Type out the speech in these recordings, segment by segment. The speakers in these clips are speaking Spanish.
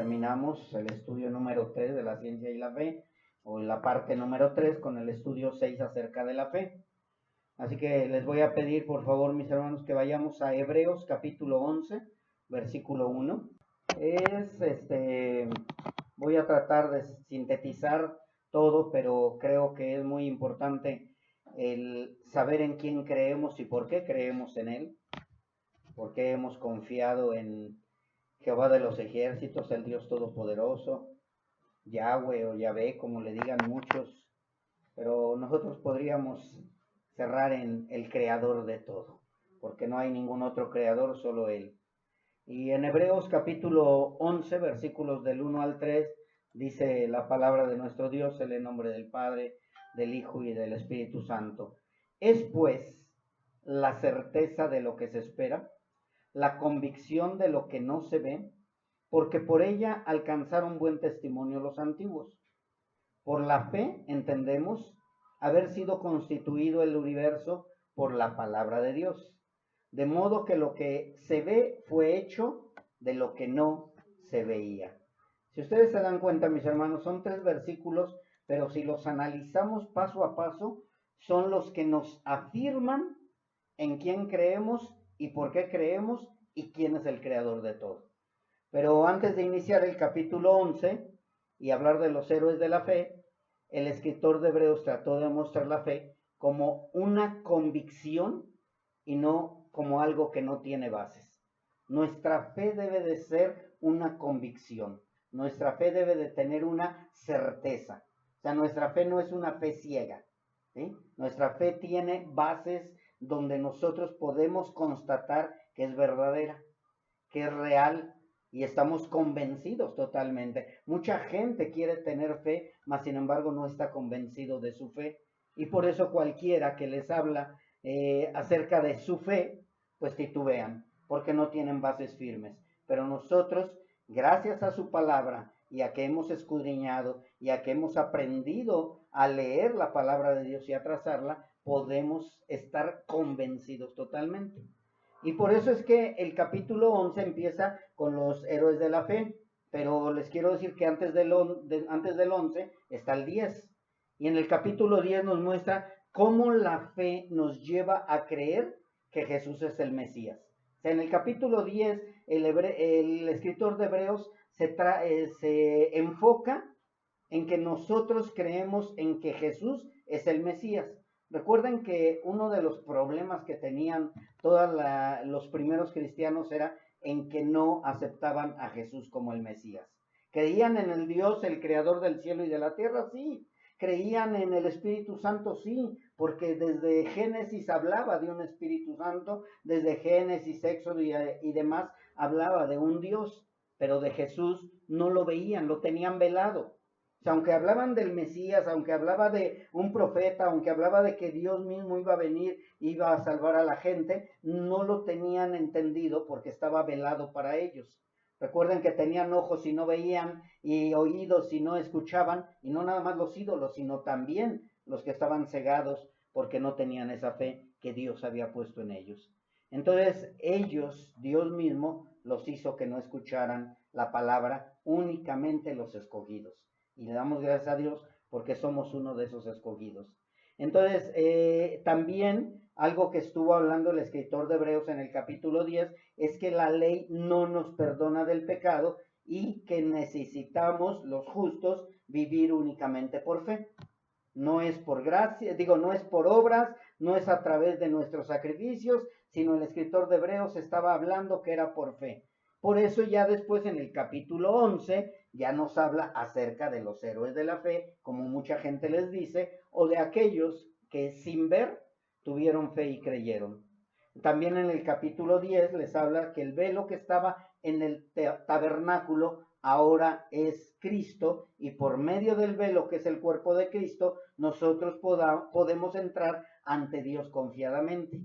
terminamos el estudio número 3 de la ciencia y la fe, o la parte número 3 con el estudio 6 acerca de la fe. Así que les voy a pedir, por favor, mis hermanos, que vayamos a Hebreos capítulo 11, versículo 1. Voy a tratar de sintetizar todo, pero creo que es muy importante el saber en quién creemos y por qué creemos en él, por qué hemos confiado en Jehová de los ejércitos, el Dios todopoderoso, Yahweh o Yahvé, como le digan muchos, pero nosotros podríamos cerrar en el creador de todo, porque no hay ningún otro creador, solo él. Y en Hebreos capítulo 11, versículos del 1 al 3, dice la palabra de nuestro Dios en el nombre del Padre, del Hijo y del Espíritu Santo. Es pues la certeza de lo que se espera, la convicción de lo que no se ve, porque por ella alcanzaron buen testimonio los antiguos. Por la fe entendemos haber sido constituido el universo por la palabra de Dios, de modo que lo que se ve fue hecho de lo que no se veía. Si ustedes se dan cuenta, mis hermanos, son 3 versículos, pero si los analizamos paso a paso, son los que nos afirman en quién creemos y por qué creemos y quién es el creador de todo. Pero antes de iniciar el capítulo 11 y hablar de los héroes de la fe, el escritor de Hebreos trató de mostrar la fe como una convicción y no como algo que no tiene bases. Nuestra fe debe de ser una convicción. Nuestra fe debe de tener una certeza. O sea, nuestra fe no es una fe ciega, ¿sí? Nuestra fe tiene bases donde nosotros podemos constatar que es verdadera, que es real, y estamos convencidos totalmente. Mucha gente quiere tener fe, mas sin embargo no está convencido de su fe. Y por eso cualquiera que les habla acerca de su fe, pues titubean, porque no tienen bases firmes. Pero nosotros, gracias a su palabra y a que hemos escudriñado y a que hemos aprendido a leer la palabra de Dios y a trazarla, podemos estar convencidos totalmente. Y por eso es que el capítulo 11 empieza con los héroes de la fe, pero les quiero decir que antes del 11 está el 10. Y en el capítulo 10 nos muestra cómo la fe nos lleva a creer que Jesús es el Mesías. O sea, en el capítulo 10, el escritor de Hebreos se enfoca en que nosotros creemos en que Jesús es el Mesías. Recuerden que uno de los problemas que tenían todos los primeros cristianos era en que no aceptaban a Jesús como el Mesías. Creían en el Dios, el creador del cielo y de la tierra, sí. Creían en el Espíritu Santo, sí, porque desde Génesis hablaba de un Espíritu Santo, desde Génesis, Éxodo y demás hablaba de un Dios, pero de Jesús no lo veían, lo tenían velado. O sea, aunque hablaban del Mesías, aunque hablaba de un profeta, aunque hablaba de que Dios mismo iba a venir, iba a salvar a la gente, no lo tenían entendido porque estaba velado para ellos. Recuerden que tenían ojos y no veían, y oídos y no escuchaban, y no nada más los ídolos, sino también los que estaban cegados porque no tenían esa fe que Dios había puesto en ellos. Entonces ellos, Dios mismo, los hizo que no escucharan la palabra, únicamente los escogidos. Y le damos gracias a Dios porque somos uno de esos escogidos. Entonces, también algo que estuvo hablando el escritor de Hebreos en el capítulo 10 es que la ley no nos perdona del pecado y que necesitamos, los justos, vivir únicamente por fe. No es por gracia, no es por obras, no es a través de nuestros sacrificios, sino el escritor de Hebreos estaba hablando que era por fe. Por eso ya después en el capítulo 11 ya nos habla acerca de los héroes de la fe, como mucha gente les dice, o de aquellos que sin ver tuvieron fe y creyeron. También en el capítulo 10 les habla que el velo que estaba en el tabernáculo ahora es Cristo, y por medio del velo que es el cuerpo de Cristo, nosotros podemos entrar ante Dios confiadamente.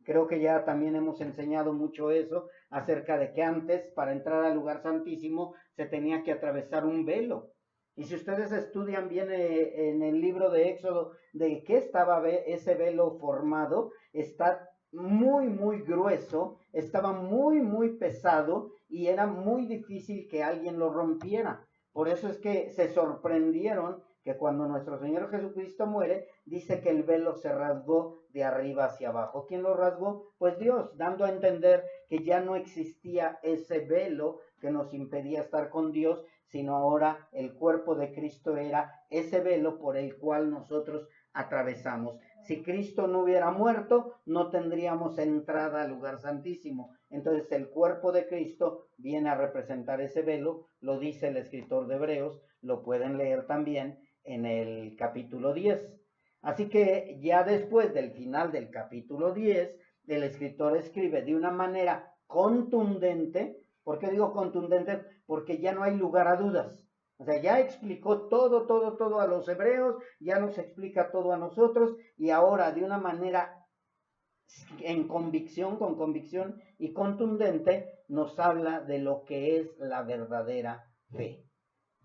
Creo que ya también hemos enseñado mucho eso acerca de que antes, para entrar al lugar santísimo, se tenía que atravesar un velo. Y si ustedes estudian bien en el libro de Éxodo de qué estaba ese velo formado, está muy, muy grueso, estaba muy, muy pesado y era muy difícil que alguien lo rompiera. Por eso es que se sorprendieron que cuando nuestro Señor Jesucristo muere, dice que el velo se rasgó de arriba hacia abajo. ¿Quién lo rasgó? Pues Dios, dando a entender que ya no existía ese velo que nos impedía estar con Dios, sino ahora el cuerpo de Cristo era ese velo por el cual nosotros atravesamos. Si Cristo no hubiera muerto, no tendríamos entrada al lugar santísimo. Entonces el cuerpo de Cristo viene a representar ese velo, lo dice el escritor de Hebreos, lo pueden leer también en el capítulo 10. Así que ya después del final del capítulo 10, el escritor escribe de una manera contundente. ¿Por qué digo contundente? Porque ya no hay lugar a dudas. O sea, ya explicó todo a los hebreos, ya nos explica todo a nosotros y ahora de una manera con convicción y contundente nos habla de lo que es la verdadera fe.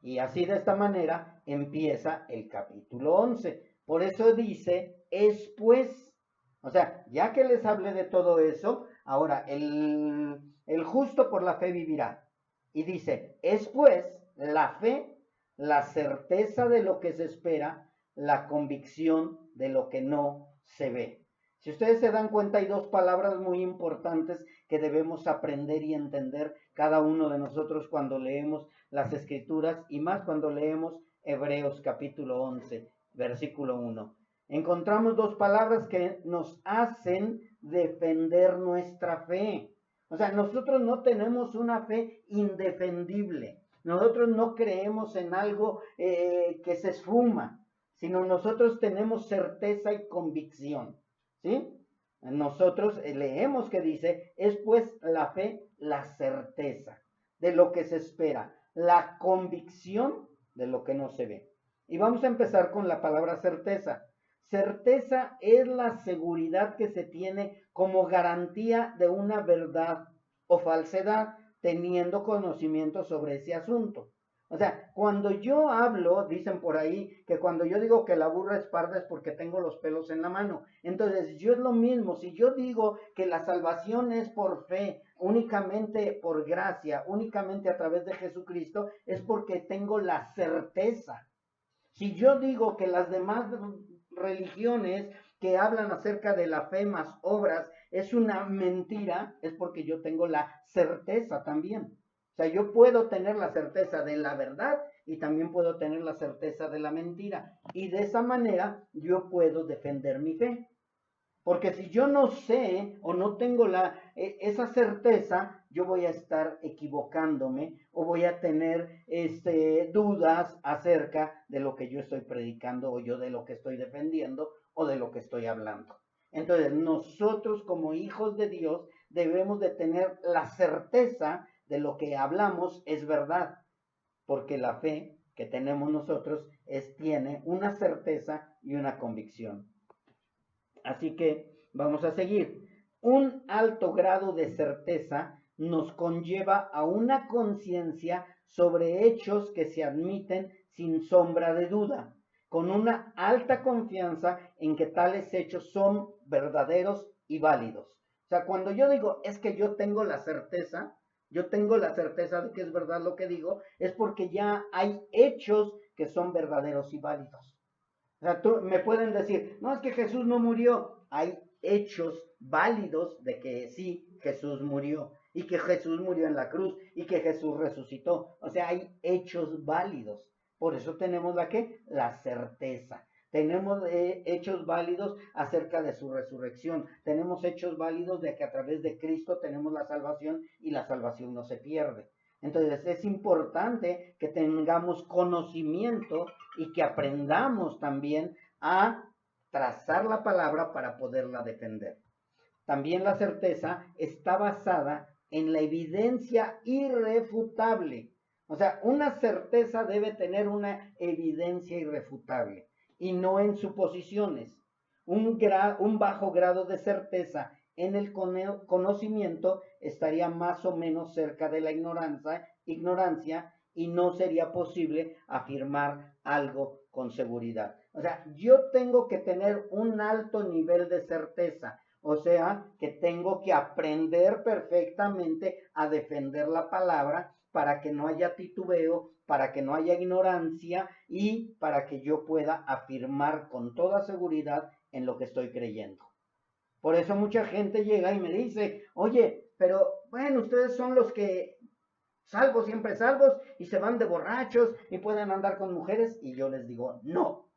Y así de esta manera empieza el capítulo 11. Por eso dice, es pues, o sea, ya que les hablé de todo eso, ahora el justo por la fe vivirá. Y dice, es pues la fe, la certeza de lo que se espera, la convicción de lo que no se ve. Si ustedes se dan cuenta, hay dos palabras muy importantes que debemos aprender y entender cada uno de nosotros cuando leemos las escrituras y más cuando leemos Hebreos capítulo 11, versículo 1. Encontramos dos palabras que nos hacen defender nuestra fe. O sea, nosotros no tenemos una fe indefendible. Nosotros no creemos en algo que se esfuma, sino nosotros tenemos certeza y convicción. ¿Sí? Nosotros leemos que dice, es pues la fe, la certeza de lo que se espera, la convicción de lo que no se ve. Y vamos a empezar con la palabra certeza. Certeza es la seguridad que se tiene como garantía de una verdad o falsedad, teniendo conocimiento sobre ese asunto. O sea, cuando yo hablo, dicen por ahí que cuando yo digo que la burra es parda es porque tengo los pelos en la mano. Entonces, yo es lo mismo. Si yo digo que la salvación es por fe, únicamente por gracia, únicamente a través de Jesucristo, es porque tengo la certeza. Si yo digo que las demás religiones que hablan acerca de la fe más obras es una mentira, es porque yo tengo la certeza también. O sea, yo puedo tener la certeza de la verdad y también puedo tener la certeza de la mentira. Y de esa manera yo puedo defender mi fe. Porque si yo no sé o no tengo esa certeza, yo voy a estar equivocándome o voy a tener dudas acerca de lo que yo estoy predicando o yo de lo que estoy defendiendo o de lo que estoy hablando. Entonces, nosotros como hijos de Dios debemos de tener la certeza de lo que hablamos es verdad, porque la fe que tenemos nosotros tiene una certeza y una convicción. Así que vamos a seguir. Un alto grado de certeza nos conlleva a una conciencia sobre hechos que se admiten sin sombra de duda, con una alta confianza en que tales hechos son verdaderos y válidos. O sea, cuando yo digo, es que yo tengo la certeza de que es verdad lo que digo, es porque ya hay hechos que son verdaderos y válidos. O sea, me pueden decir, no, es que Jesús no murió. Hay hechos válidos de que sí, Jesús murió y que Jesús murió en la cruz y que Jesús resucitó. O sea, hay hechos válidos. Por eso tenemos la certeza. Tenemos hechos válidos acerca de su resurrección. Tenemos hechos válidos de que a través de Cristo tenemos la salvación y la salvación no se pierde. Entonces es importante que tengamos conocimiento y que aprendamos también a trazar la palabra para poderla defender. También la certeza está basada en la evidencia irrefutable. O sea, una certeza debe tener una evidencia irrefutable y no en suposiciones. Un bajo grado de certeza en el conocimiento estaría más o menos cerca de la ignorancia y no sería posible afirmar algo con seguridad. O sea, yo tengo que tener un alto nivel de certeza. O sea, que tengo que aprender perfectamente a defender la palabra para que no haya titubeo, para que no haya ignorancia y para que yo pueda afirmar con toda seguridad en lo que estoy creyendo. Por eso mucha gente llega y me dice, oye, pero bueno, ustedes son los que salvos, siempre salvos, y se van de borrachos y pueden andar con mujeres. Y yo les digo, no,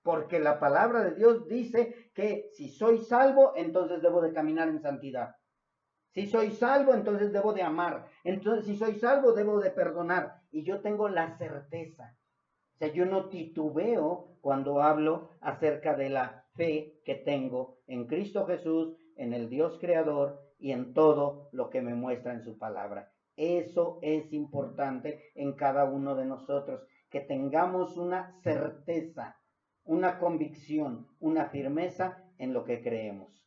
porque la palabra de Dios dice que si soy salvo, entonces debo de caminar en santidad. Si soy salvo, entonces debo de amar. Entonces, si soy salvo, debo de perdonar. Y yo tengo la certeza. O sea, yo no titubeo cuando hablo acerca de la fe que tengo en Cristo Jesús, en el Dios Creador y en todo lo que me muestra en su palabra. Eso es importante en cada uno de nosotros, que tengamos una certeza, una convicción, una firmeza en lo que creemos.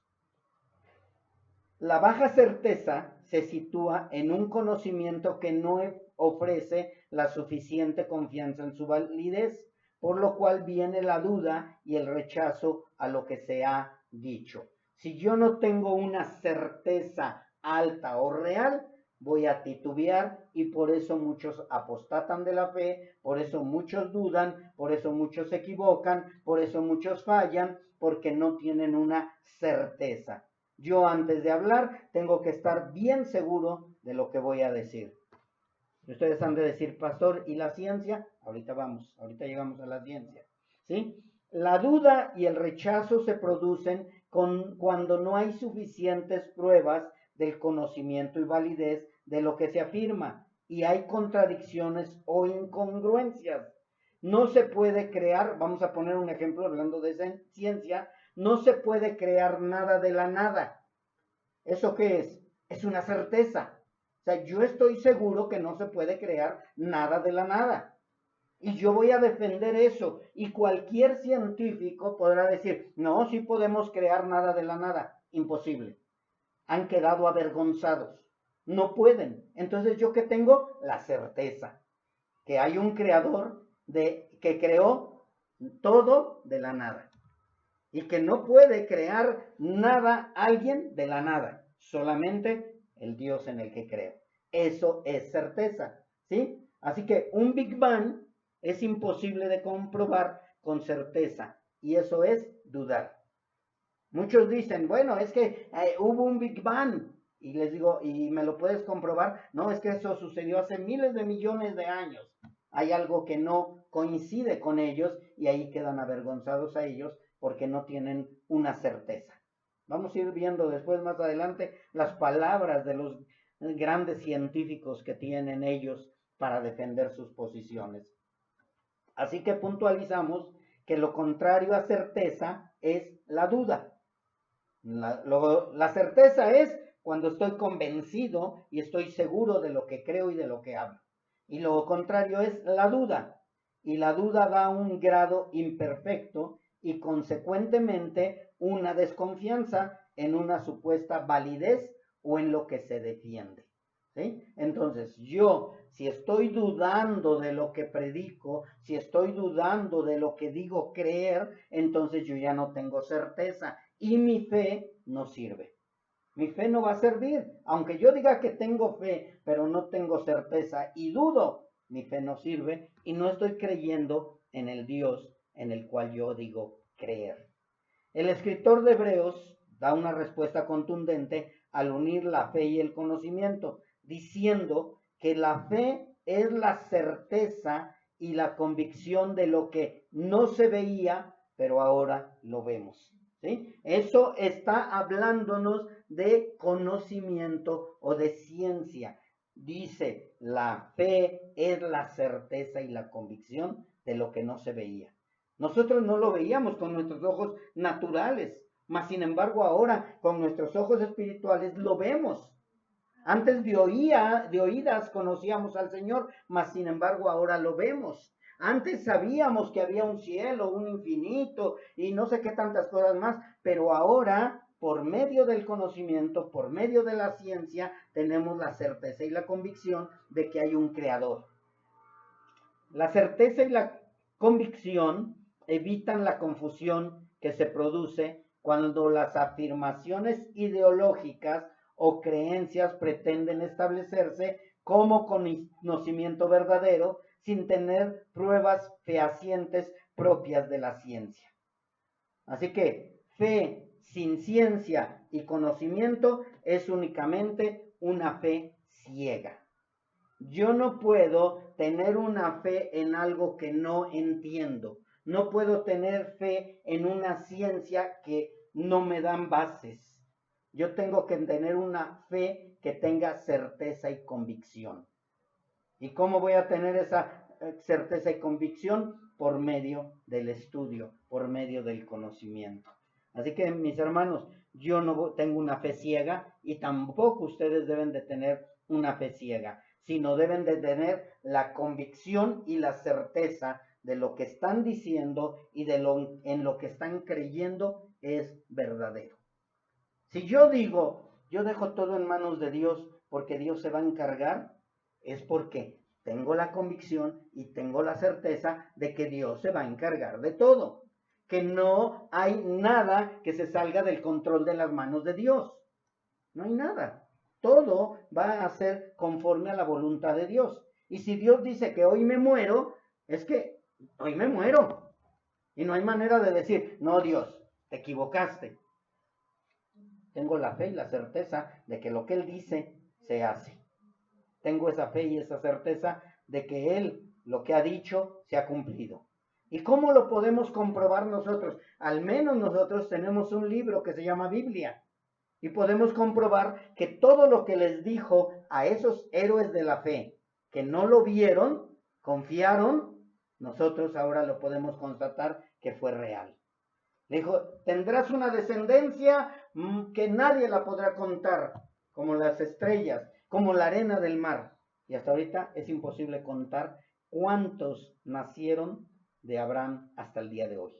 La baja certeza se sitúa en un conocimiento que no ofrece la suficiente confianza en su validez, por lo cual viene la duda y el rechazo a lo que se ha dicho. Si yo no tengo una certeza alta o real, voy a titubear y por eso muchos apostatan de la fe, por eso muchos dudan, por eso muchos se equivocan, por eso muchos fallan, porque no tienen una certeza. Yo antes de hablar tengo que estar bien seguro de lo que voy a decir. Ustedes han de decir, pastor, ¿y la ciencia? Ahorita llegamos a la ciencia. ¿Sí? La duda y el rechazo se producen cuando no hay suficientes pruebas del conocimiento y validez de lo que se afirma y hay contradicciones o incongruencias. No se puede crear, vamos a poner un ejemplo hablando de ciencia, no se puede crear nada de la nada. ¿Eso qué es? Es una certeza. O sea, yo estoy seguro que no se puede crear nada de la nada. Y yo voy a defender eso. Y cualquier científico podrá decir, no, sí podemos crear nada de la nada. Imposible. Han quedado avergonzados. No pueden. Entonces, ¿yo qué tengo? La certeza. Que hay un creador que creó todo de la nada. Y que no puede crear nada alguien de la nada, solamente el Dios en el que creo. Eso es certeza, ¿sí? Así que un Big Bang es imposible de comprobar con certeza y eso es dudar. Muchos dicen, bueno, es que hubo un Big Bang y les digo, ¿y me lo puedes comprobar? No, es que eso sucedió hace miles de millones de años. Hay algo que no coincide con ellos y ahí quedan avergonzados a ellos porque no tienen una certeza. Vamos a ir viendo después, más adelante, las palabras de los grandes científicos que tienen ellos para defender sus posiciones. Así que puntualizamos que lo contrario a certeza es la duda. La certeza es cuando estoy convencido y estoy seguro de lo que creo y de lo que hablo. Y lo contrario es la duda. Y la duda da un grado imperfecto y consecuentemente una desconfianza en una supuesta validez o en lo que se defiende. ¿Sí? Entonces, si estoy dudando de lo que predico, si estoy dudando de lo que digo creer, entonces yo ya no tengo certeza y mi fe no sirve. Mi fe no va a servir. Aunque yo diga que tengo fe, pero no tengo certeza y dudo, mi fe no sirve y no estoy creyendo en el Dios en el cual yo digo creer. El escritor de Hebreos da una respuesta contundente al unir la fe y el conocimiento, diciendo que la fe es la certeza y la convicción de lo que no se veía, pero ahora lo vemos. ¿Sí? Eso está hablándonos de conocimiento o de ciencia. Dice, la fe es la certeza y la convicción de lo que no se veía. Nosotros no lo veíamos con nuestros ojos naturales, mas sin embargo ahora con nuestros ojos espirituales lo vemos. Antes de oídas conocíamos al Señor, mas sin embargo ahora lo vemos. Antes sabíamos que había un cielo, un infinito y no sé qué tantas cosas más, pero ahora por medio del conocimiento, por medio de la ciencia, tenemos la certeza y la convicción de que hay un creador. La certeza y la convicción evitan la confusión que se produce cuando las afirmaciones ideológicas o creencias pretenden establecerse como conocimiento verdadero sin tener pruebas fehacientes propias de la ciencia. Así que fe sin ciencia y conocimiento es únicamente una fe ciega. Yo no puedo tener una fe en algo que no entiendo. No puedo tener fe en una ciencia que no me dan bases. Yo tengo que tener una fe que tenga certeza y convicción. ¿Y cómo voy a tener esa certeza y convicción? Por medio del estudio, por medio del conocimiento. Así que, mis hermanos, yo no tengo una fe ciega y tampoco ustedes deben de tener una fe ciega, sino deben de tener la convicción y la certeza de lo que están diciendo y de en lo que están creyendo es verdadero. Si yo digo, yo dejo todo en manos de Dios porque Dios se va a encargar, es porque tengo la convicción y tengo la certeza de que Dios se va a encargar de todo, que no hay nada que se salga del control de las manos de Dios. No hay nada. Todo va a ser conforme a la voluntad de Dios. Y si Dios dice que hoy me muero, es que hoy me muero. Y no hay manera de decir, no, Dios, te equivocaste. Tengo la fe y la certeza de que lo que Él dice se hace. Tengo esa fe y esa certeza de que Él lo que ha dicho se ha cumplido. ¿Y cómo lo podemos comprobar nosotros? Al menos nosotros tenemos un libro que se llama Biblia. Y podemos comprobar que todo lo que les dijo a esos héroes de la fe, que no lo vieron, confiaron, nosotros ahora lo podemos constatar que fue real. Le dijo, tendrás una descendencia que nadie la podrá contar, como las estrellas, como la arena del mar. Y hasta ahorita es imposible contar cuántos nacieron de Abraham hasta el día de hoy.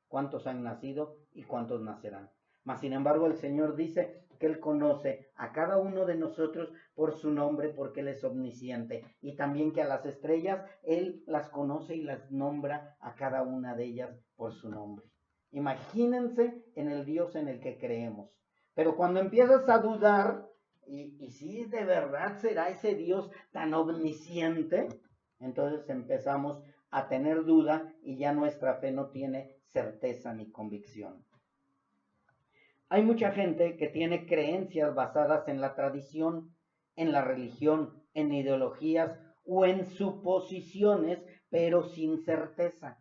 Cuántos han nacido y cuántos nacerán. Mas, sin embargo, el Señor dice que Él conoce a cada uno de nosotros por su nombre, porque Él es omnisciente. Y también que a las estrellas Él las conoce y las nombra a cada una de ellas por su nombre. Imagínense en el Dios en el que creemos. Pero cuando empiezas a dudar, y si de verdad será ese Dios tan omnisciente, entonces empezamos a tener duda y ya nuestra fe no tiene certeza ni convicción. Hay mucha gente que tiene creencias basadas en la tradición, en la religión, en ideologías o en suposiciones, pero sin certeza.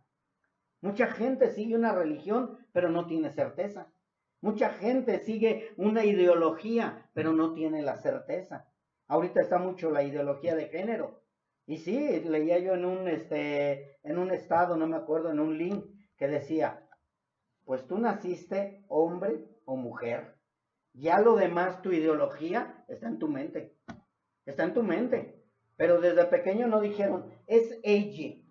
Mucha gente sigue una religión, pero no tiene certeza. Mucha gente sigue una ideología, pero no tiene la certeza. Ahorita está mucho la ideología de género. Y sí, leía yo en un estado, no me acuerdo, en un link que decía, pues tú naciste hombre o mujer. Ya lo demás, tu ideología, está en tu mente. Está en tu mente. Pero desde pequeño no dijeron, es ella.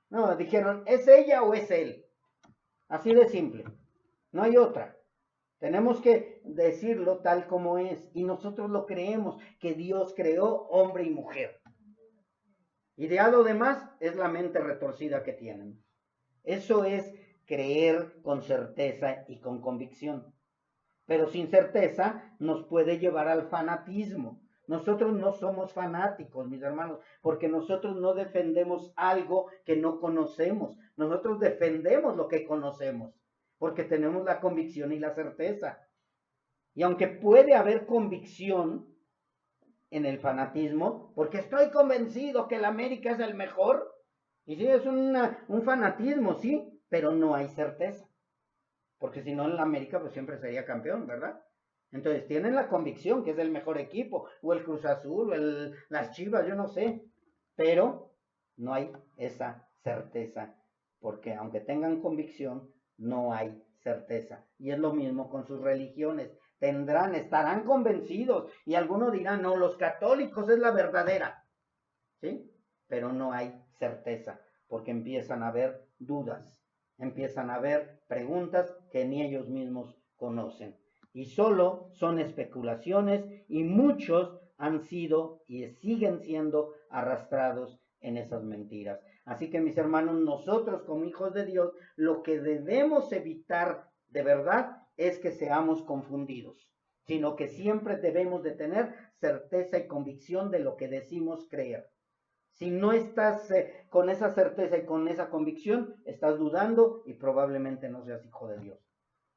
No, dijeron, ¿es ella o es él? Así de simple. No hay otra. Tenemos que decirlo tal como es. Y nosotros lo creemos, que Dios creó hombre y mujer. Y de lo demás es la mente retorcida que tienen. Eso es creer con certeza y con convicción. Pero sin certeza nos puede llevar al fanatismo. Nosotros no somos fanáticos, mis hermanos, porque nosotros no defendemos algo que no conocemos. Nosotros defendemos lo que conocemos, porque tenemos la convicción y la certeza. Y aunque puede haber convicción en el fanatismo, porque estoy convencido que el América es el mejor, y sí, es un fanatismo, sí, pero no hay certeza. Porque si no, en la América pues siempre sería campeón, ¿verdad? Entonces tienen la convicción que es el mejor equipo, o el Cruz Azul, o las Chivas, yo no sé, pero no hay esa certeza, porque aunque tengan convicción, no hay certeza. Y es lo mismo con sus religiones. Estarán convencidos, y algunos dirán, no, los católicos es la verdadera, ¿sí? Pero no hay certeza, porque empiezan a haber dudas. Empiezan a haber preguntas que ni ellos mismos conocen. Y solo son especulaciones y muchos han sido y siguen siendo arrastrados en esas mentiras. Así que mis hermanos, nosotros como hijos de Dios, lo que debemos evitar de verdad es que seamos confundidos, sino que siempre debemos de tener certeza y convicción de lo que decimos creer. Si no estás con esa certeza y con esa convicción, estás dudando y probablemente no seas hijo de Dios.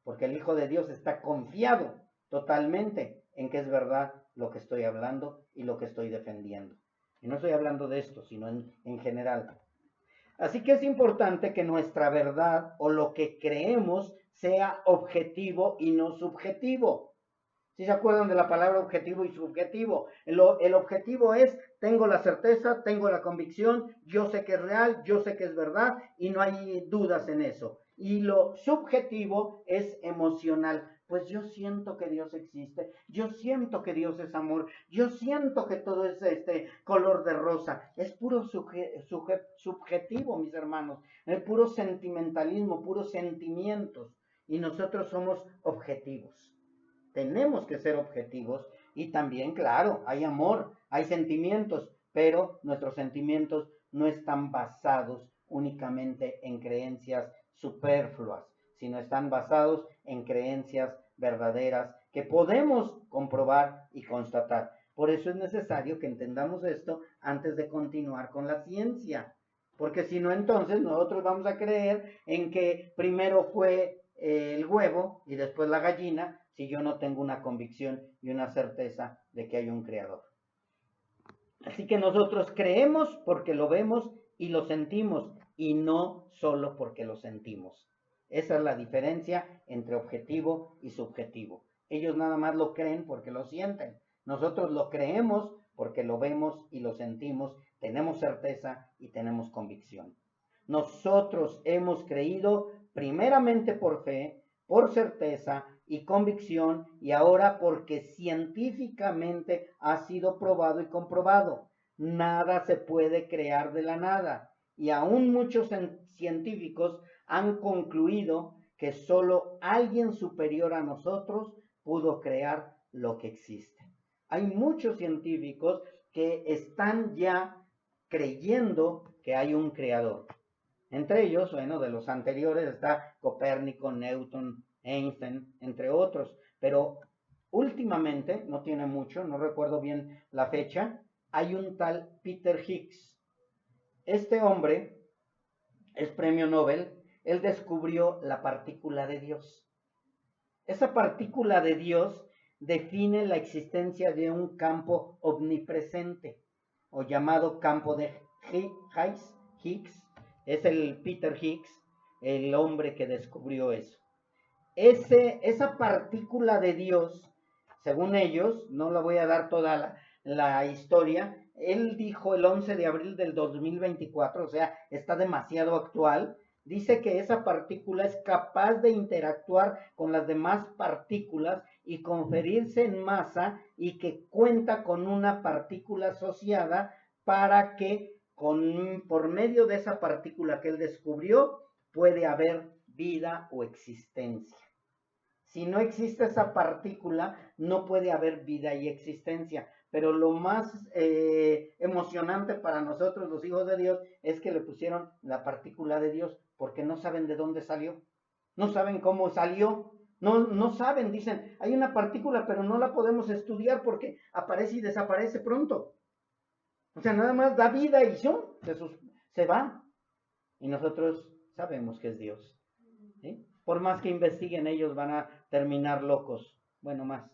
Porque el Hijo de Dios está confiado totalmente en que es verdad lo que estoy hablando y lo que estoy defendiendo. Y no estoy hablando de esto, sino en general. Así que es importante que nuestra verdad o lo que creemos sea objetivo y no subjetivo. ¿Sí se acuerdan de la palabra objetivo y subjetivo? El objetivo es, tengo la certeza, tengo la convicción, yo sé que es real, yo sé que es verdad y no hay dudas en eso. Y lo subjetivo es emocional. Pues yo siento que Dios existe, yo siento que Dios es amor, yo siento que todo es color de rosa. Es puro subjetivo, mis hermanos, es puro sentimentalismo, puros sentimientos. Y nosotros somos objetivos. Tenemos que ser objetivos y también, claro, hay amor, hay sentimientos, pero nuestros sentimientos no están basados únicamente en creencias superfluas, sino están basados en creencias verdaderas que podemos comprobar y constatar. Por eso es necesario que entendamos esto antes de continuar con la ciencia, porque si no, entonces nosotros vamos a creer en que primero fue el huevo y después la gallina, si yo no tengo una convicción y una certeza de que hay un creador. Así que nosotros creemos porque lo vemos y lo sentimos, y no solo porque lo sentimos. Esa es la diferencia entre objetivo y subjetivo. Ellos nada más lo creen porque lo sienten. Nosotros lo creemos porque lo vemos y lo sentimos, tenemos certeza y tenemos convicción. Nosotros hemos creído primeramente por fe, por certeza y convicción, y ahora porque científicamente ha sido probado y comprobado. Nada se puede crear de la nada, y aún muchos científicos han concluido que solo alguien superior a nosotros pudo crear lo que existe. Hay muchos científicos que están ya creyendo que hay un creador. Entre ellos, bueno, de los anteriores está Copérnico, Newton, Einstein, entre otros. Pero últimamente, no tiene mucho, no recuerdo bien la fecha, hay un tal Peter Higgs. Este hombre es premio Nobel, él descubrió la partícula de Dios. Esa partícula de Dios define la existencia de un campo omnipresente, o llamado campo de Higgs. Es el Peter Higgs, el hombre que descubrió eso. Esa partícula de Dios, según ellos, no la voy a dar toda la historia, él dijo el 11 de abril del 2024, o sea, está demasiado actual, dice que esa partícula es capaz de interactuar con las demás partículas y conferirse en masa, y que cuenta con una partícula asociada para que por medio de esa partícula que él descubrió puede haber vida o existencia. Si no existe esa partícula, no puede haber vida y existencia. Pero lo más emocionante para nosotros, los hijos de Dios, es que le pusieron la partícula de Dios, porque no saben de dónde salió, no saben cómo salió, no saben, dicen, hay una partícula, pero no la podemos estudiar porque aparece y desaparece pronto. O sea, nada más da vida y se va. Y nosotros sabemos que es Dios. ¿Sí? Por más que investiguen, ellos van a terminar locos. Bueno, más.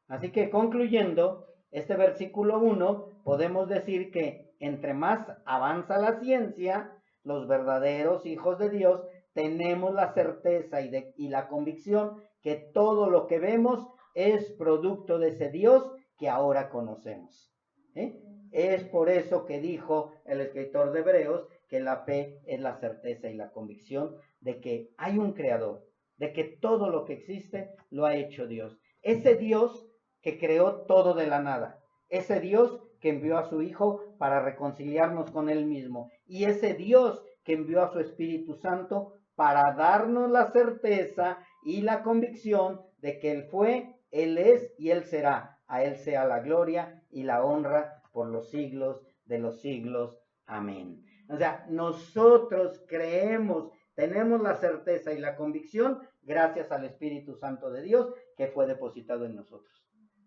Así que concluyendo, este versículo 1, podemos decir que entre más avanza la ciencia, los verdaderos hijos de Dios tenemos la certeza y la convicción que todo lo que vemos es producto de ese Dios que ahora conocemos. ¿Sí? Es por eso que dijo el escritor de Hebreos que la fe es la certeza y la convicción de que hay un creador, de que todo lo que existe lo ha hecho Dios. Ese Dios que creó todo de la nada, ese Dios que envió a su Hijo para reconciliarnos con Él mismo, y ese Dios que envió a su Espíritu Santo para darnos la certeza y la convicción de que Él fue, Él es y Él será. A Él sea la gloria y la honra por los siglos de los siglos. Amén. O sea, nosotros creemos Tenemos la certeza y la convicción gracias al Espíritu Santo de Dios que fue depositado en nosotros.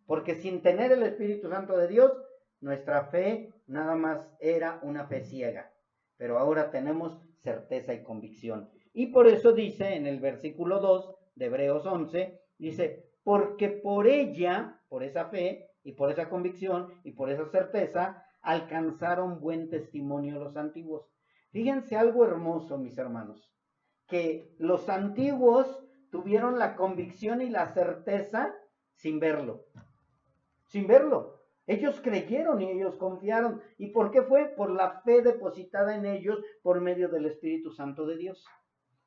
Porque sin tener el Espíritu Santo de Dios, nuestra fe nada más era una fe ciega. Pero ahora tenemos certeza y convicción. Y por eso dice en el versículo 2 de Hebreos 11, dice, porque por ella, por esa fe y por esa convicción y por esa certeza, alcanzaron buen testimonio los antiguos. Fíjense algo hermoso, mis hermanos, que los antiguos tuvieron la convicción y la certeza sin verlo. Sin verlo. Ellos creyeron y ellos confiaron. ¿Y por qué fue? Por la fe depositada en ellos por medio del Espíritu Santo de Dios.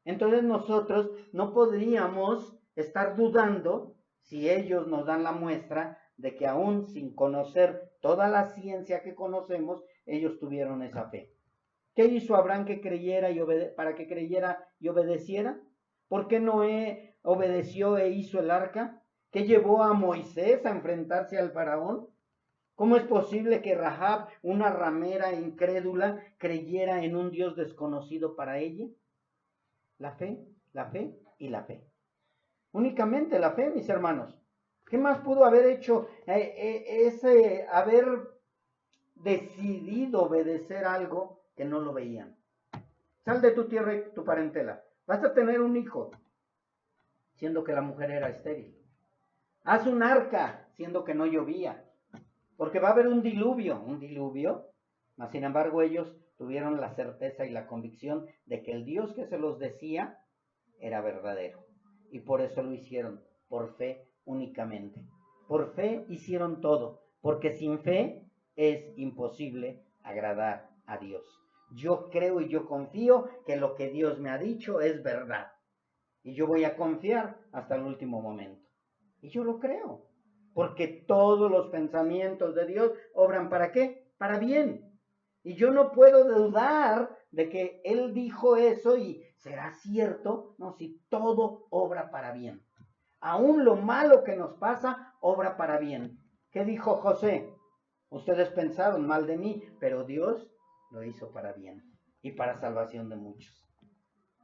Entonces nosotros no podríamos estar dudando si ellos nos dan la muestra de que aún sin conocer toda la ciencia que conocemos, ellos tuvieron esa fe. ¿Qué hizo Abraham que creyera para que creyera y obedeciera? ¿Por qué Noé obedeció e hizo el arca? ¿Qué llevó a Moisés a enfrentarse al faraón? ¿Cómo es posible que Rahab, una ramera incrédula, creyera en un Dios desconocido para ella? La fe y la fe. Únicamente la fe, mis hermanos. ¿Qué más pudo haber hecho ese haber decidido obedecer algo que no lo veían? Sal de tu tierra y tu parentela. Vas a tener un hijo, siendo que la mujer era estéril. Haz un arca, siendo que no llovía. Porque va a haber un diluvio. Mas sin embargo ellos tuvieron la certeza y la convicción de que el Dios que se los decía era verdadero. Y por eso lo hicieron, por fe únicamente. Por fe hicieron todo, porque sin fe es imposible agradar a Dios. Yo creo y yo confío que lo que Dios me ha dicho es verdad. Y yo voy a confiar hasta el último momento. Y yo lo creo. Porque todos los pensamientos de Dios obran ¿para qué? Para bien. Y yo no puedo dudar de que Él dijo eso y será cierto. No, si todo obra para bien. Aún lo malo que nos pasa, obra para bien. ¿Qué dijo José? Ustedes pensaron mal de mí, pero Dios lo hizo para bien y para salvación de muchos.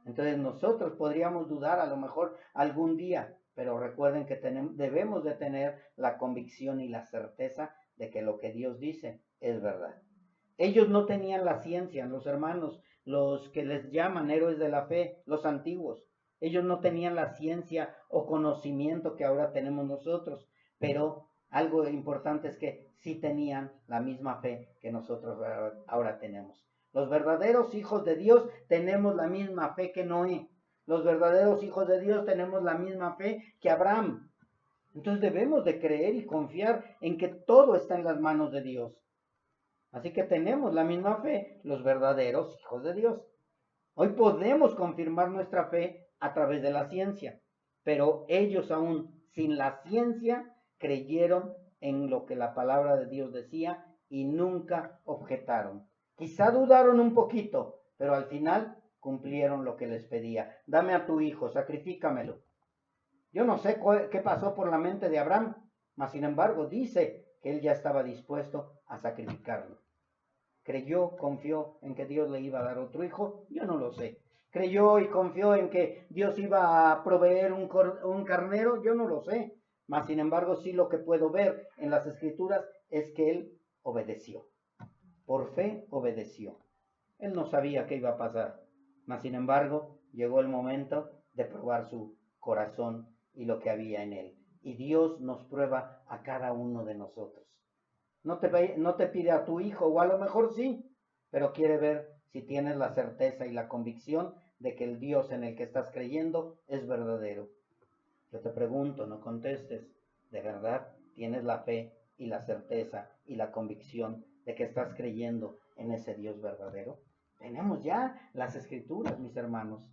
Entonces nosotros podríamos dudar a lo mejor algún día, pero recuerden que debemos de tener la convicción y la certeza de que lo que Dios dice es verdad. Ellos no tenían la ciencia, los hermanos, los que les llaman héroes de la fe, los antiguos. Ellos no tenían la ciencia o conocimiento que ahora tenemos nosotros, pero algo importante es que sí tenían la misma fe que nosotros ahora tenemos. Los verdaderos hijos de Dios tenemos la misma fe que Noé. Los verdaderos hijos de Dios tenemos la misma fe que Abraham. Entonces debemos de creer y confiar en que todo está en las manos de Dios. Así que tenemos la misma fe, los verdaderos hijos de Dios. Hoy podemos confirmar nuestra fe a través de la ciencia, pero ellos aún sin la ciencia creyeron en lo que la palabra de Dios decía y nunca objetaron. Quizá dudaron un poquito, pero al final cumplieron lo que les pedía. Dame a tu hijo, sacrifícamelo. Yo no sé qué pasó por la mente de Abraham, mas sin embargo dice que él ya estaba dispuesto a sacrificarlo. ¿Creyó, confió en que Dios le iba a dar otro hijo? Yo no lo sé. ¿Creyó y confió en que Dios iba a proveer un carnero? Yo no lo sé. Mas sin embargo sí lo que puedo ver en las Escrituras es que él obedeció. Por fe obedeció. Él no sabía qué iba a pasar. Mas sin embargo llegó el momento de probar su corazón y lo que había en él. Y Dios nos prueba a cada uno de nosotros. No te pide a tu hijo, o a lo mejor sí, pero quiere ver si tienes la certeza y la convicción de que el Dios en el que estás creyendo es verdadero. Yo te pregunto, no contestes, ¿de verdad tienes la fe y la certeza y la convicción de que estás creyendo en ese Dios verdadero? Tenemos ya las Escrituras, mis hermanos.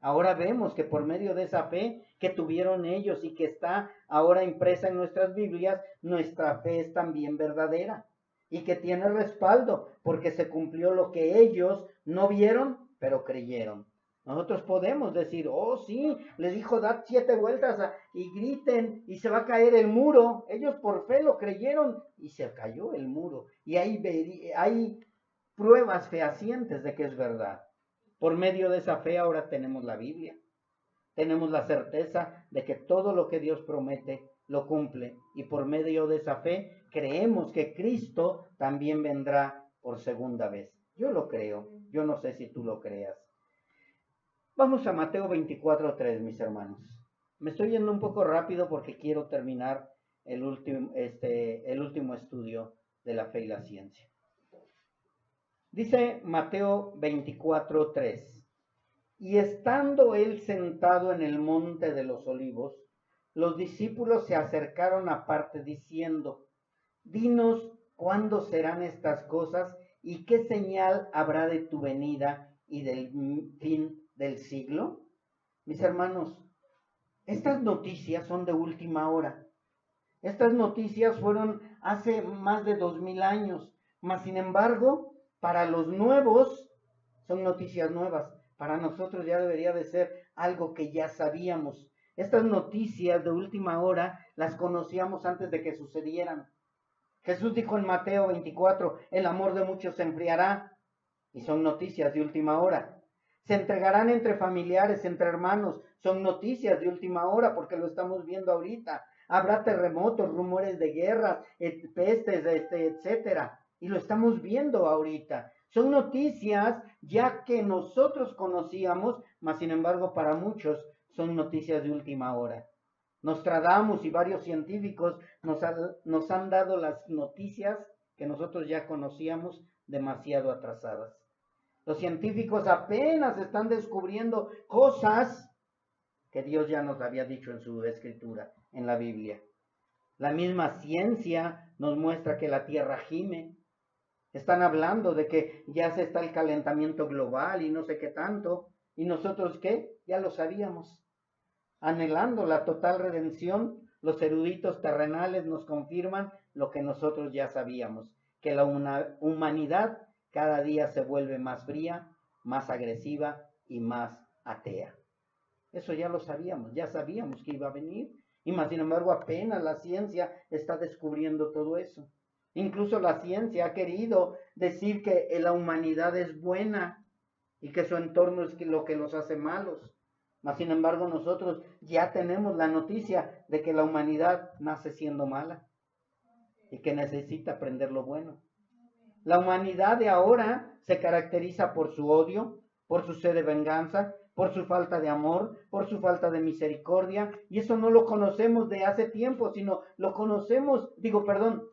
Ahora vemos que por medio de esa fe que tuvieron ellos y que está ahora impresa en nuestras Biblias, nuestra fe es también verdadera y que tiene respaldo porque se cumplió lo que ellos no vieron, pero creyeron. Nosotros podemos decir, oh sí, le dijo, dad 7 vueltas y griten y se va a caer el muro. Ellos por fe lo creyeron y se cayó el muro. Y hay pruebas fehacientes de que es verdad. Por medio de esa fe ahora tenemos la Biblia. Tenemos la certeza de que todo lo que Dios promete lo cumple. Y por medio de esa fe creemos que Cristo también vendrá por segunda vez. Yo lo creo. Yo no sé si tú lo creas. Vamos a Mateo 24:3, mis hermanos. Me estoy yendo un poco rápido porque quiero terminar el último estudio de la fe y la ciencia. Dice Mateo 24:3. Y estando él sentado en el monte de los olivos, los discípulos se acercaron aparte diciendo: Dinos cuándo serán estas cosas y qué señal habrá de tu venida y del fin del siglo. Mis hermanos, estas noticias son de última hora. Estas noticias fueron hace más de 2000 años, mas sin embargo, para los nuevos son noticias nuevas. Para nosotros ya debería de ser algo que ya sabíamos. Estas noticias de última hora las conocíamos antes de que sucedieran. Jesús dijo en Mateo 24, el amor de muchos se enfriará, y son noticias de última hora. Se entregarán entre familiares, entre hermanos, son noticias de última hora porque lo estamos viendo ahorita. Habrá terremotos, rumores de guerras, pestes, etcétera, y lo estamos viendo ahorita. Son noticias ya que nosotros conocíamos, mas sin embargo para muchos son noticias de última hora. Nostradamus y varios científicos nos han dado las noticias que nosotros ya conocíamos demasiado atrasadas. Los científicos apenas están descubriendo cosas que Dios ya nos había dicho en su escritura, en la Biblia. La misma ciencia nos muestra que la Tierra gime. Están hablando de que ya se está el calentamiento global y no sé qué tanto. ¿Y nosotros qué? Ya lo sabíamos. Anhelando la total redención, los eruditos terrenales nos confirman lo que nosotros ya sabíamos, que la humanidad cada día se vuelve más fría, más agresiva y más atea. Eso ya lo sabíamos, ya sabíamos que iba a venir. Y más sin embargo apenas la ciencia está descubriendo todo eso. Incluso la ciencia ha querido decir que la humanidad es buena y que su entorno es lo que los hace malos. Mas sin embargo nosotros ya tenemos la noticia de que la humanidad nace siendo mala y que necesita aprender lo bueno. La humanidad de ahora se caracteriza por su odio, por su sed de venganza, por su falta de amor, por su falta de misericordia, y eso no lo conocemos de hace tiempo, sino lo conocemos,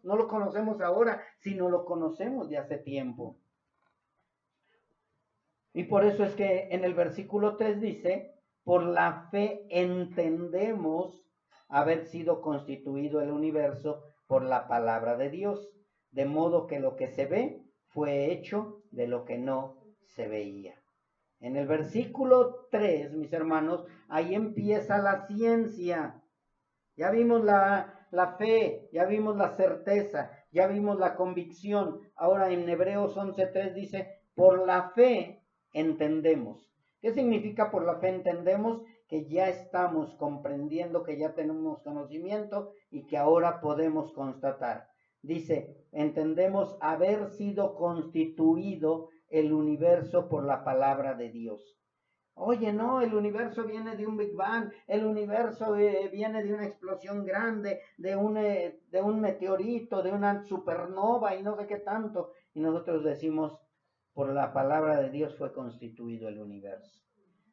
no lo conocemos ahora, sino lo conocemos de hace tiempo. Y por eso es que en el versículo 3 dice, por la fe entendemos haber sido constituido el universo por la palabra de Dios, de modo que lo que se ve fue hecho de lo que no se veía. En el versículo 3, mis hermanos, ahí empieza la ciencia. Ya vimos la fe, ya vimos la certeza, ya vimos la convicción. Ahora en Hebreos 11:3 dice, por la fe entendemos. ¿Qué significa por la fe entendemos? Que ya estamos comprendiendo, que ya tenemos conocimiento y que ahora podemos constatar. Dice, entendemos haber sido constituido el universo por la palabra de Dios. Oye, no, el universo viene de un Big Bang, el universo viene de una explosión grande, de un meteorito, de una supernova y no sé qué tanto. Y nosotros decimos, por la palabra de Dios fue constituido el universo.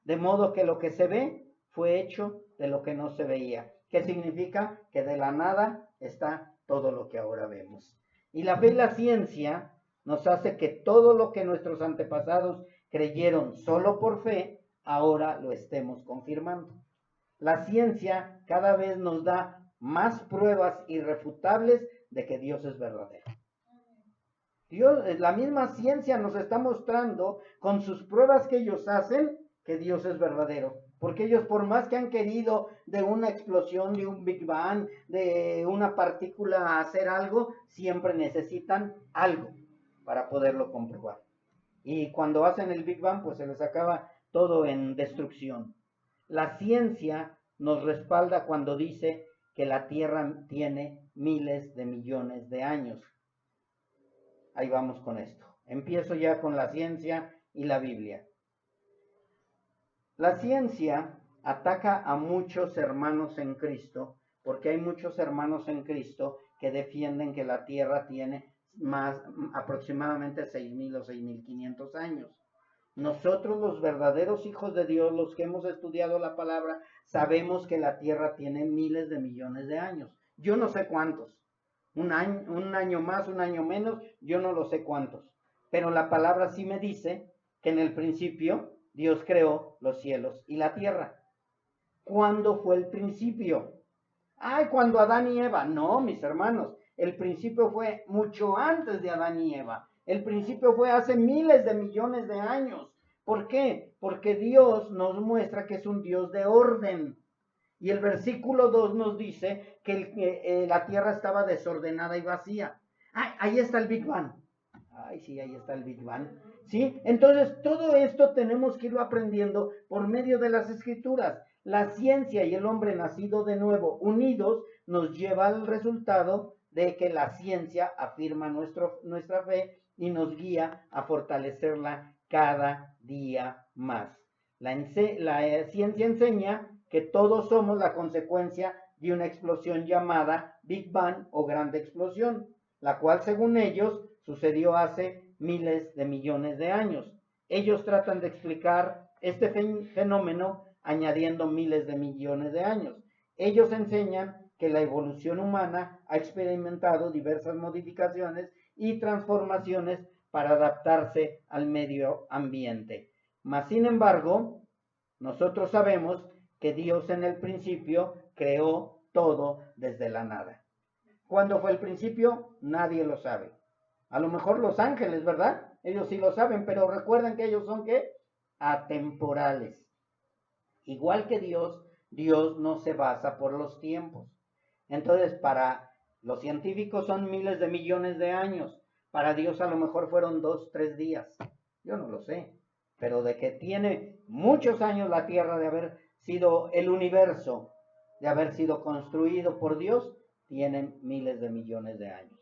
De modo que lo que se ve fue hecho de lo que no se veía. ¿Qué significa? Que de la nada está todo lo que ahora vemos. Y la fe y la ciencia nos hace que todo lo que nuestros antepasados creyeron solo por fe, ahora lo estemos confirmando. La ciencia cada vez nos da más pruebas irrefutables de que Dios es verdadero. Dios, la misma ciencia nos está mostrando con sus pruebas que ellos hacen que Dios es verdadero. Porque ellos, por más que han querido de una explosión, de un Big Bang, de una partícula hacer algo, siempre necesitan algo para poderlo comprobar. Y cuando hacen el Big Bang, pues se les acaba todo en destrucción. La ciencia nos respalda cuando dice que la Tierra tiene miles de millones de años. Ahí vamos con esto. Empiezo ya con la ciencia y la Biblia. La ciencia ataca a muchos hermanos en Cristo, porque hay muchos hermanos en Cristo que defienden que la Tierra tiene más aproximadamente 6.000 o 6.500 años. Nosotros, los verdaderos hijos de Dios, los que hemos estudiado la palabra, sabemos que la Tierra tiene miles de millones de años. Yo no sé cuántos. Un año más, un año menos, yo no lo sé cuántos. Pero la palabra sí me dice que en el principio Dios creó los cielos y la tierra. ¿Cuándo fue el principio? Ay, cuando Adán y Eva. No, mis hermanos, el principio fue mucho antes de Adán y Eva. El principio fue hace miles de millones de años. ¿Por qué? Porque Dios nos muestra que es un Dios de orden. Y el versículo 2 nos dice que la tierra estaba desordenada y vacía. Ay, ahí está el Big Bang. Ay, sí, ahí está el Big Bang. ¿Sí? Entonces, todo esto tenemos que irlo aprendiendo por medio de las escrituras. La ciencia y el hombre nacido de nuevo, unidos, nos lleva al resultado de que la ciencia afirma nuestra fe y nos guía a fortalecerla cada día más. La ciencia enseña que todos somos la consecuencia de una explosión llamada Big Bang o Grande Explosión, la cual, según ellos, sucedió hace miles de millones de años. Ellos tratan de explicar este fenómeno añadiendo miles de millones de años. Ellos enseñan que la evolución humana ha experimentado diversas modificaciones y transformaciones para adaptarse al medio ambiente. Mas, sin embargo, nosotros sabemos que Dios en el principio creó todo desde la nada. ¿Cuándo fue el principio? Nadie lo sabe. A lo mejor los ángeles, ¿verdad? Ellos sí lo saben, pero recuerden que ellos son ¿qué? Atemporales. Igual que Dios, Dios no se basa por los tiempos. Entonces, para los científicos son miles de millones de años. Para Dios a lo mejor fueron 2, 3 días. Yo no lo sé. Pero de que tiene muchos años la Tierra de haber sido el universo, de haber sido construido por Dios, tienen miles de millones de años.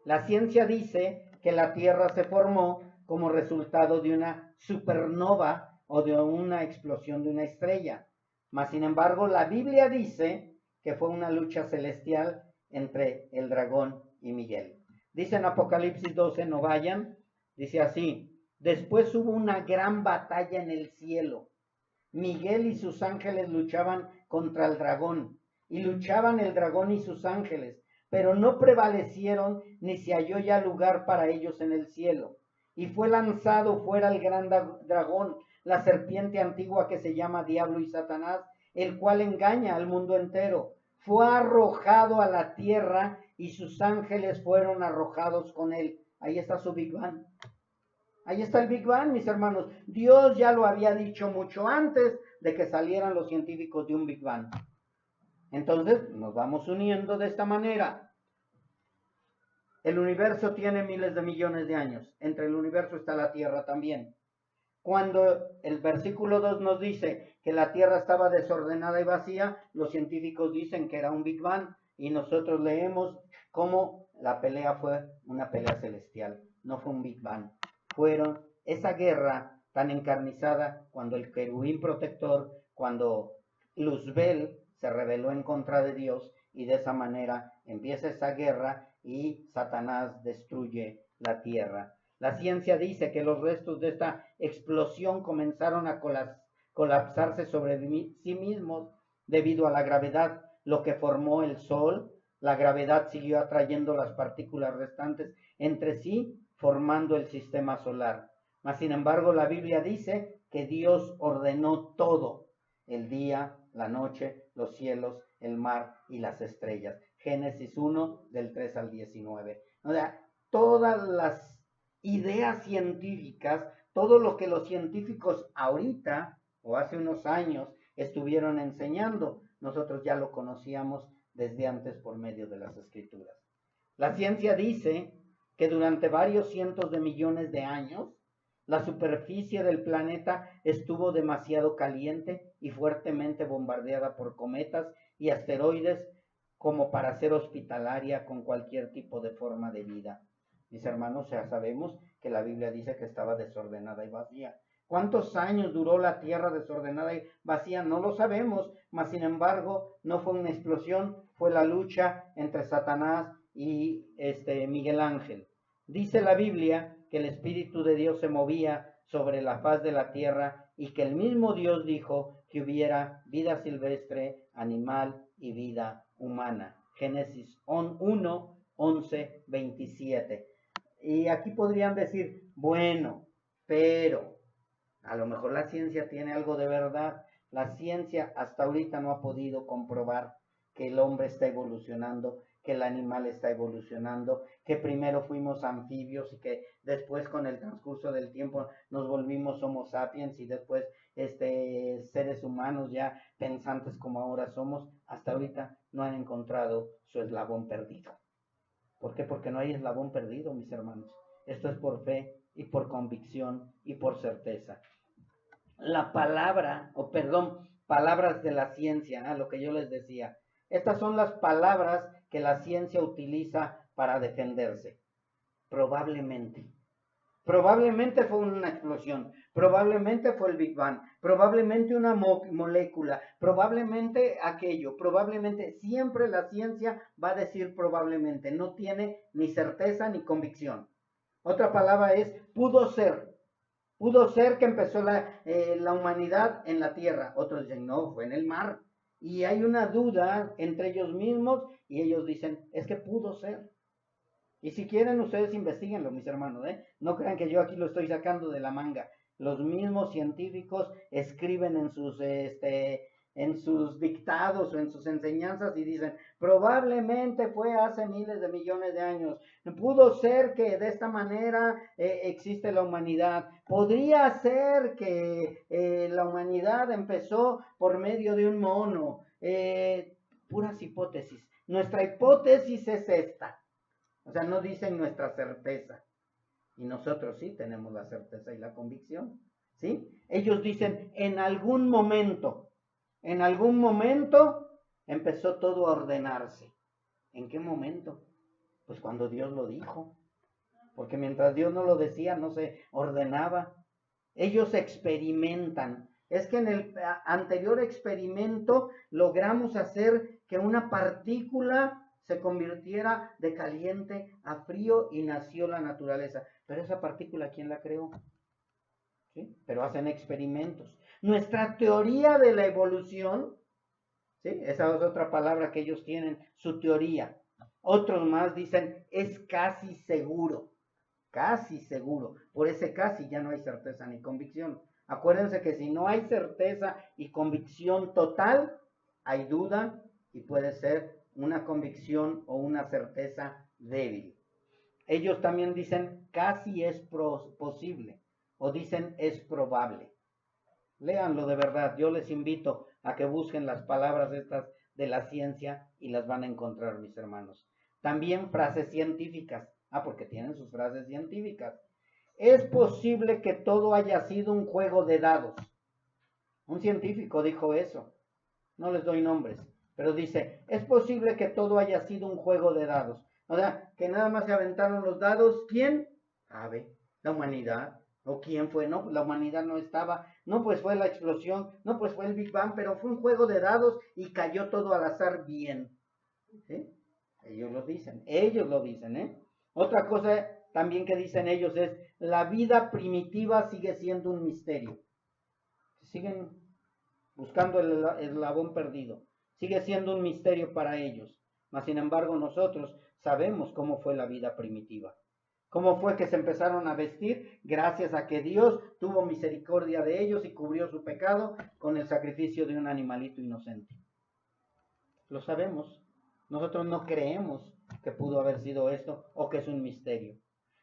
La ciencia dice que la Tierra se formó como resultado de una supernova o de una explosión de una estrella. Mas, sin embargo, la Biblia dice que fue una lucha celestial entre el dragón y Miguel. Dice en Apocalipsis 12, no vayan, dice así, después hubo una gran batalla en el cielo. Miguel y sus ángeles luchaban contra el dragón, y luchaban el dragón y sus ángeles, pero no prevalecieron ni se halló ya lugar para ellos en el cielo. Y fue lanzado fuera el gran dragón, la serpiente antigua que se llama Diablo y Satanás, el cual engaña al mundo entero. Fue arrojado a la tierra y sus ángeles fueron arrojados con él. Ahí está su Big Bang. Ahí está el Big Bang, mis hermanos. Dios ya lo había dicho mucho antes de que salieran los científicos de un Big Bang. Entonces, nos vamos uniendo de esta manera. El universo tiene miles de millones de años. Entre el universo está la Tierra también. Cuando el versículo 2 nos dice que la Tierra estaba desordenada y vacía, los científicos dicen que era un Big Bang y nosotros leemos cómo la pelea fue una pelea celestial, no fue un Big Bang. Fueron esa guerra tan encarnizada cuando el querubín protector, cuando Luzbel se rebeló en contra de Dios y de esa manera empieza esa guerra y Satanás destruye la tierra. La ciencia dice que los restos de esta explosión comenzaron a colapsarse sobre sí mismos debido a la gravedad, lo que formó el Sol. La gravedad siguió atrayendo las partículas restantes entre sí, formando el sistema solar. Mas, sin embargo, la Biblia dice que Dios ordenó todo: el día, la noche, los cielos, el mar y las estrellas. Génesis 1, del 3 al 19. O sea, todas las ideas científicas, todo lo que los científicos ahorita o hace unos años estuvieron enseñando, nosotros ya lo conocíamos desde antes por medio de las escrituras. La ciencia dice que durante varios cientos de millones de años, la superficie del planeta estuvo demasiado caliente y fuertemente bombardeada por cometas y asteroides como para ser hospitalaria con cualquier tipo de forma de vida. Mis hermanos, ya sabemos que la Biblia dice que estaba desordenada y vacía. ¿Cuántos años duró la tierra desordenada y vacía? No lo sabemos, mas sin embargo no fue una explosión, fue la lucha entre Satanás y Miguel Ángel. Dice la Biblia que el Espíritu de Dios se movía sobre la faz de la tierra y que el mismo Dios dijo que hubiera vida silvestre, animal y vida humana. Génesis 1, 11, 27. Y aquí podrían decir, bueno, pero a lo mejor la ciencia tiene algo de verdad. La ciencia hasta ahorita no ha podido comprobar que el hombre está evolucionando, que el animal está evolucionando, que primero fuimos anfibios y que después con el transcurso del tiempo nos volvimos Homo sapiens y después seres humanos ya pensantes como ahora somos. Hasta ahorita no han encontrado su eslabón perdido. ¿Por qué? Porque no hay eslabón perdido, mis hermanos. Esto es por fe y por convicción y por certeza. La palabra, palabras de la ciencia, lo que yo les decía. Estas son las palabras que la ciencia utiliza para defenderse. Probablemente. Probablemente fue una explosión, probablemente fue el Big Bang, probablemente una molécula, probablemente aquello, probablemente. Siempre la ciencia va a decir probablemente, no tiene ni certeza ni convicción. Otra palabra es pudo ser. Pudo ser que empezó la humanidad en la tierra. Otros dicen, no, fue en el mar. Y hay una duda entre ellos mismos y ellos dicen, es que pudo ser. Y si quieren, ustedes investiguenlo, mis hermanos, No crean que yo aquí lo estoy sacando de la manga. Los mismos científicos escriben en sus dictados o en sus enseñanzas y dicen, probablemente fue hace miles de millones de años. Pudo ser que de esta manera existe la humanidad. Podría ser que la humanidad empezó por medio de un mono. Puras hipótesis. Nuestra hipótesis es esta. O sea, no dicen nuestra certeza. Y nosotros sí tenemos la certeza y la convicción. ¿Sí? Ellos dicen, en algún momento empezó todo a ordenarse. ¿En qué momento? Pues cuando Dios lo dijo. Porque mientras Dios no lo decía, no se ordenaba. Ellos experimentan. Es que en el anterior experimento logramos hacer que una partícula se convirtiera de caliente a frío y nació la naturaleza. Pero esa partícula, ¿quién la creó? ¿Sí? Pero hacen experimentos. Nuestra teoría de la evolución, ¿sí? Esa es otra palabra que ellos tienen, su teoría. Otros más dicen, es casi seguro. Casi seguro. Por ese casi ya no hay certeza ni convicción. Acuérdense que si no hay certeza y convicción total, hay duda y puede ser una convicción o una certeza débil. Ellos también dicen casi es posible o dicen es probable. Léanlo de verdad. Yo les invito a que busquen las palabras estas de la ciencia y las van a encontrar, mis hermanos. También frases científicas. Porque tienen sus frases científicas. Es posible que todo haya sido un juego de dados. Un científico dijo eso. No les doy nombres, pero dice, es posible que todo haya sido un juego de dados. O sea, que nada más se aventaron los dados. ¿Quién? Sabe, la humanidad. ¿O quién fue? No, la humanidad no estaba. No, pues fue la explosión. No, pues fue el Big Bang, pero fue un juego de dados y cayó todo al azar bien. ¿Sí? Ellos lo dicen, Otra cosa también que dicen ellos es, la vida primitiva sigue siendo un misterio. Siguen buscando el eslabón perdido. Sigue siendo un misterio para ellos. Mas, sin embargo, nosotros sabemos cómo fue la vida primitiva. Cómo fue que se empezaron a vestir gracias a que Dios tuvo misericordia de ellos y cubrió su pecado con el sacrificio de un animalito inocente. Lo sabemos. Nosotros no creemos que pudo haber sido esto o que es un misterio.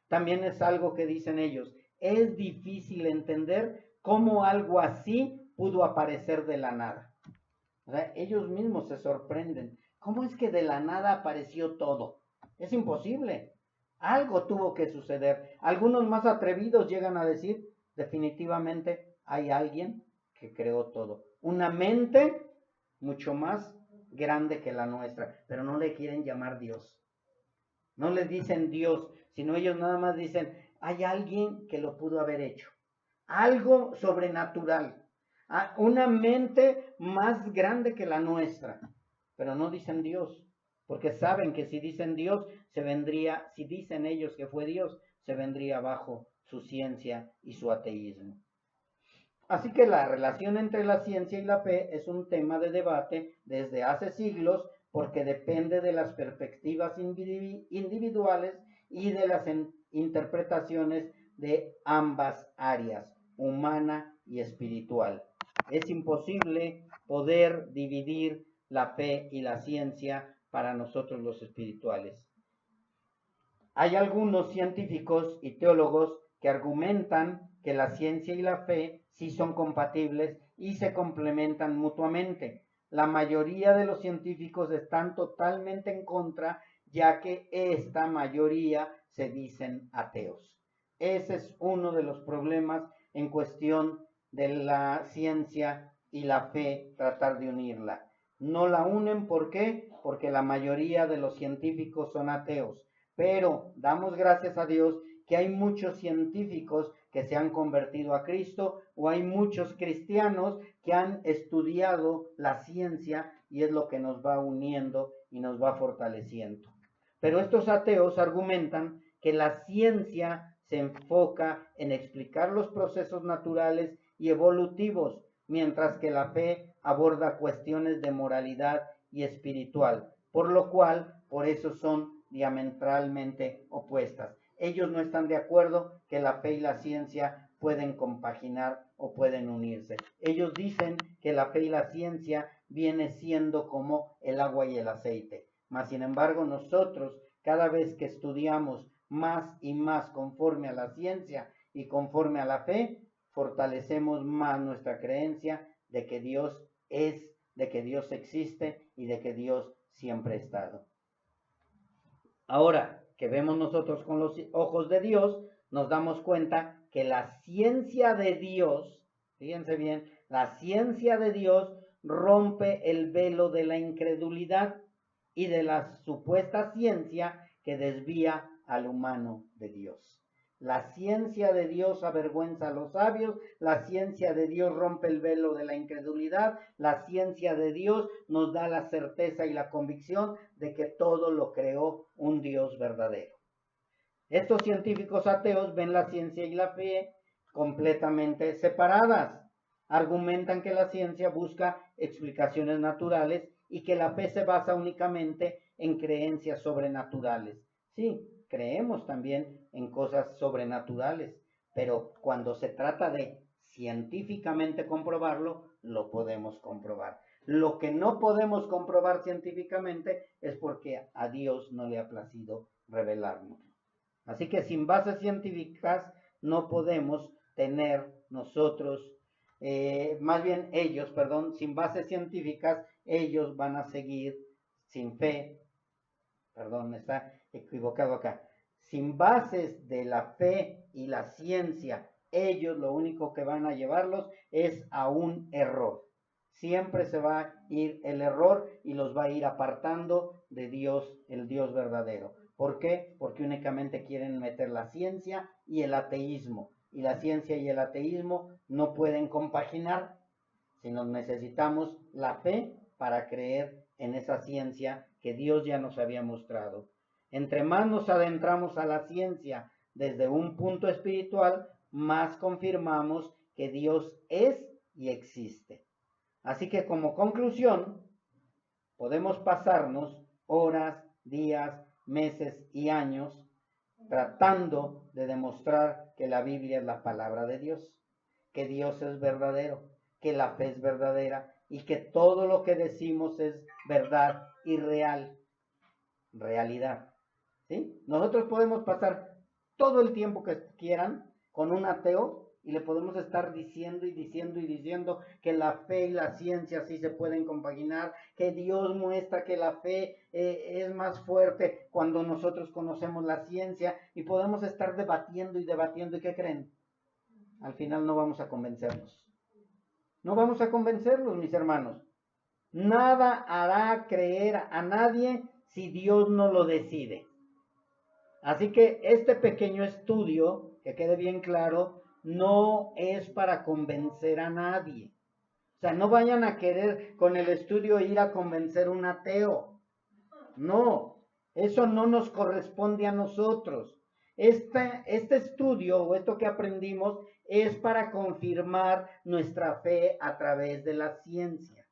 También es algo que dicen ellos. Es difícil entender cómo algo así pudo aparecer de la nada. O sea, ellos mismos se sorprenden. ¿Cómo es que de la nada apareció todo? Es imposible. Algo tuvo que suceder. Algunos más atrevidos llegan a decir, definitivamente hay alguien que creó todo. Una mente mucho más grande que la nuestra, pero no le quieren llamar Dios. No les dicen Dios, sino ellos nada más dicen, hay alguien que lo pudo haber hecho. algo sobrenatural, una mente más grande que la nuestra, pero no dicen Dios, porque saben que si dicen Dios, si dicen ellos que fue Dios, se vendría abajo su ciencia y su ateísmo. Así que la relación entre la ciencia y la fe es un tema de debate desde hace siglos porque depende de las perspectivas individuales y de las interpretaciones de ambas áreas, humana y espiritual. Es imposible poder dividir la fe y la ciencia para nosotros los espirituales. Hay algunos científicos y teólogos que argumentan que la ciencia y la fe sí son compatibles y se complementan mutuamente. La mayoría de los científicos están totalmente en contra, ya que esta mayoría se dicen ateos. Ese es uno de los problemas en cuestión de la ciencia y la fe, tratar de unirla. No la unen, ¿por qué? Porque la mayoría de los científicos son ateos. Pero damos gracias a Dios que hay muchos científicos que se han convertido a Cristo o hay muchos cristianos que han estudiado la ciencia y es lo que nos va uniendo y nos va fortaleciendo. Pero estos ateos argumentan que la ciencia se enfoca en explicar los procesos naturales y evolutivos, mientras que la fe aborda cuestiones de moralidad y espiritual, por lo cual, por eso son diametralmente opuestas. Ellos no están de acuerdo que la fe y la ciencia pueden compaginar o pueden unirse. Ellos dicen que la fe y la ciencia viene siendo como el agua y el aceite. Mas, sin embargo, nosotros, cada vez que estudiamos más y más conforme a la ciencia y conforme a la fe, fortalecemos más nuestra creencia de que Dios es, de que Dios existe y de que Dios siempre ha estado. Ahora que vemos nosotros con los ojos de Dios, nos damos cuenta que la ciencia de Dios, fíjense bien, la ciencia de Dios rompe el velo de la incredulidad y de la supuesta ciencia que desvía al humano de Dios. La ciencia de Dios avergüenza a los sabios, la ciencia de Dios rompe el velo de la incredulidad, la ciencia de Dios nos da la certeza y la convicción de que todo lo creó un Dios verdadero. Estos científicos ateos ven la ciencia y la fe completamente separadas. Argumentan que la ciencia busca explicaciones naturales y que la fe se basa únicamente en creencias sobrenaturales. Sí, creemos también en cosas sobrenaturales, pero cuando se trata de científicamente comprobarlo, lo podemos comprobar. Lo que no podemos comprobar científicamente es porque a Dios no le ha placido revelarnos. Así que sin bases científicas no podemos tener nosotros, más bien ellos, perdón, sin bases científicas, ellos van a seguir sin fe, perdón, está equivocado acá, sin bases de la fe y la ciencia, ellos lo único que van a llevarlos es a un error. Siempre se va a ir el error y los va a ir apartando de Dios, el Dios verdadero. ¿Por qué? Porque únicamente quieren meter la ciencia y el ateísmo. Y la ciencia y el ateísmo no pueden compaginar, sino necesitamos la fe para creer en esa ciencia que Dios ya nos había mostrado. Entre más nos adentramos a la ciencia desde un punto espiritual, más confirmamos que Dios es y existe. Así que como conclusión, podemos pasarnos horas, días, meses y años tratando de demostrar que la Biblia es la palabra de Dios, que Dios es verdadero, que la fe es verdadera y que todo lo que decimos es verdad y real, realidad. ¿Sí? Nosotros podemos pasar todo el tiempo que quieran con un ateo y le podemos estar diciendo y diciendo y diciendo que la fe y la ciencia sí se pueden compaginar, que Dios muestra que la fe es más fuerte cuando nosotros conocemos la ciencia y podemos estar debatiendo y debatiendo. ¿Y qué creen? Al final no vamos a convencerlos. No vamos a convencerlos, mis hermanos. Nada hará creer a nadie si Dios no lo decide. Así que este pequeño estudio, que quede bien claro, no es para convencer a nadie. O sea, no vayan a querer con el estudio ir a convencer a un ateo. No, eso no nos corresponde a nosotros. Este estudio o esto que aprendimos es para confirmar nuestra fe a través de la ciencia.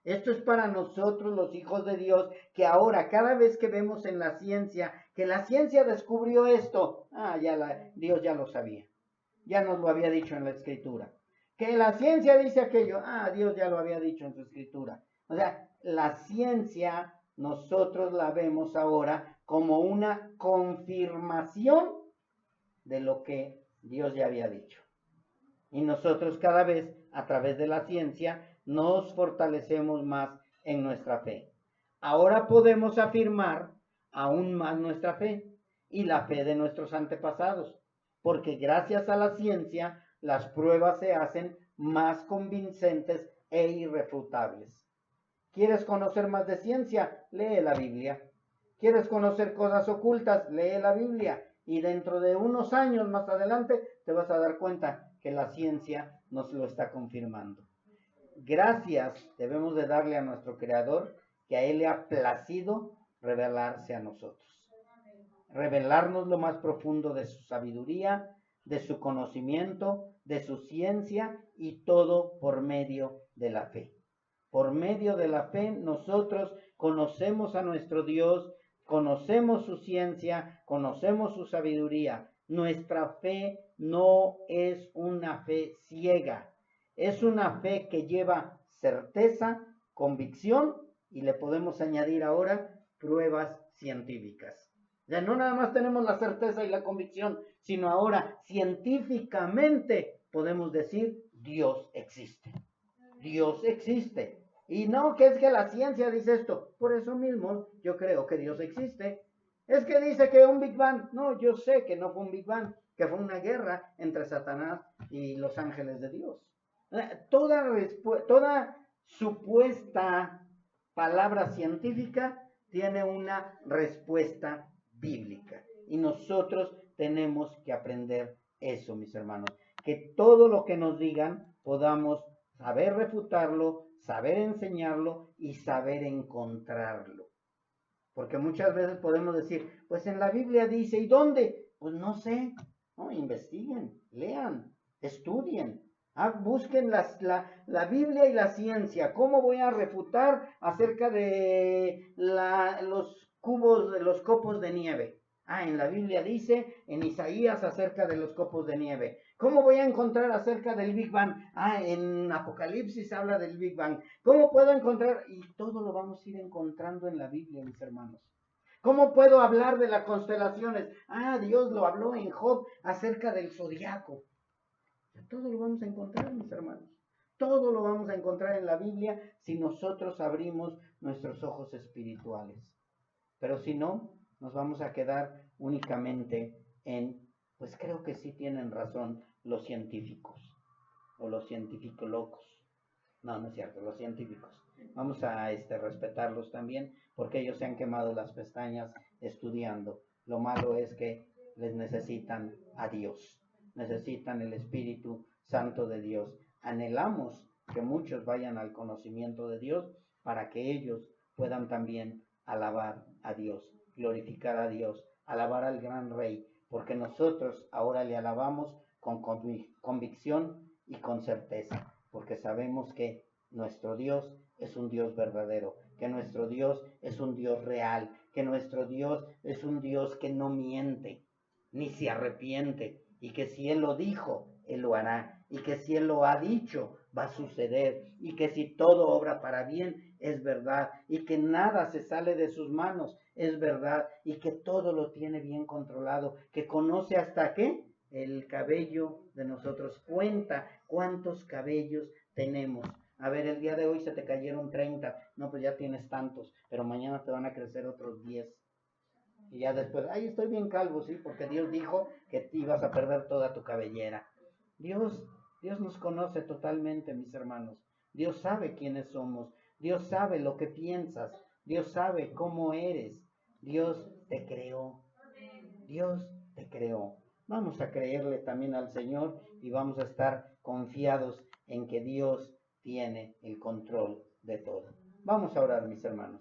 Esto es para nosotros los hijos de Dios, que ahora cada vez que vemos en la ciencia, que la ciencia descubrió esto, Dios ya lo sabía, ya nos lo había dicho en la escritura. Que la ciencia dice aquello, Dios ya lo había dicho en su escritura. O sea, la ciencia nosotros la vemos ahora como una confirmación de lo que Dios ya había dicho. Y nosotros cada vez, a través de la ciencia, nos fortalecemos más en nuestra fe. Ahora podemos afirmar aún más nuestra fe y la fe de nuestros antepasados, porque gracias a la ciencia las pruebas se hacen más convincentes e irrefutables. ¿Quieres conocer más de ciencia? Lee la Biblia. ¿Quieres conocer cosas ocultas? Lee la Biblia. Y dentro de unos años más adelante te vas a dar cuenta que la ciencia nos lo está confirmando. Gracias debemos de darle a nuestro Creador, que a Él le ha placido revelarse a nosotros. Revelarnos lo más profundo de su sabiduría, de su conocimiento, de su ciencia, y todo por medio de la fe. Por medio de la fe nosotros conocemos a nuestro Dios, conocemos su ciencia, conocemos su sabiduría. Nuestra fe no es una fe ciega, es una fe que lleva certeza, convicción, y le podemos añadir ahora pruebas científicas. Ya no nada más tenemos la certeza y la convicción, sino ahora científicamente podemos decir Dios existe. Dios existe. Y no que es que la ciencia dice esto. Por eso mismo yo creo que Dios existe. Es que dice que un Big Bang. No, yo sé que no fue un Big Bang, que fue una guerra entre Satanás y los ángeles de Dios. Toda supuesta palabra científica tiene una respuesta bíblica. Y nosotros tenemos que aprender eso, mis hermanos. Que todo lo que nos digan podamos saber refutarlo, saber enseñarlo y saber encontrarlo. Porque muchas veces podemos decir, pues en la Biblia dice, ¿y dónde? Pues no sé. No, investiguen, lean, estudien. Busquen la Biblia y la ciencia. ¿Cómo voy a refutar acerca de los copos de nieve? En la Biblia dice, en Isaías, acerca de los copos de nieve. ¿Cómo voy a encontrar acerca del Big Bang? En Apocalipsis habla del Big Bang. ¿Cómo puedo encontrar? Y todo lo vamos a ir encontrando en la Biblia, mis hermanos. ¿Cómo puedo hablar de las constelaciones? Dios lo habló en Job acerca del zodiaco. Todo lo vamos a encontrar, mis hermanos. Todo lo vamos a encontrar en la Biblia si nosotros abrimos nuestros ojos espirituales. Pero si no, nos vamos a quedar únicamente pues creo que sí tienen razón los científicos o los científicos locos. No es cierto, los científicos. Vamos a respetarlos también, porque ellos se han quemado las pestañas estudiando. Lo malo es que les necesitan a Dios, necesitan el Espíritu Santo de Dios. Anhelamos que muchos vayan al conocimiento de Dios para que ellos puedan también alabar a Dios, glorificar a Dios, alabar al gran Rey, porque nosotros ahora le alabamos con convicción y con certeza, porque sabemos que nuestro Dios es un Dios verdadero, que nuestro Dios es un Dios real, que nuestro Dios es un Dios que no miente, ni se arrepiente, y que si Él lo dijo, Él lo hará, y que si Él lo ha dicho, va a suceder, y que si todo obra para bien, es verdad, y que nada se sale de sus manos, es verdad, y que todo lo tiene bien controlado, que conoce hasta qué, el cabello de nosotros, cuenta cuántos cabellos tenemos. A ver, el día de hoy se te cayeron 30, no, pues ya tienes tantos, pero mañana te van a crecer otros 10. Y ya después, estoy bien calvo, sí, porque Dios dijo que te ibas a perder toda tu cabellera. Dios nos conoce totalmente, mis hermanos. Dios sabe quiénes somos. Dios sabe lo que piensas. Dios sabe cómo eres. Dios te creó. Dios te creó. Vamos a creerle también al Señor y vamos a estar confiados en que Dios tiene el control de todo. Vamos a orar, mis hermanos.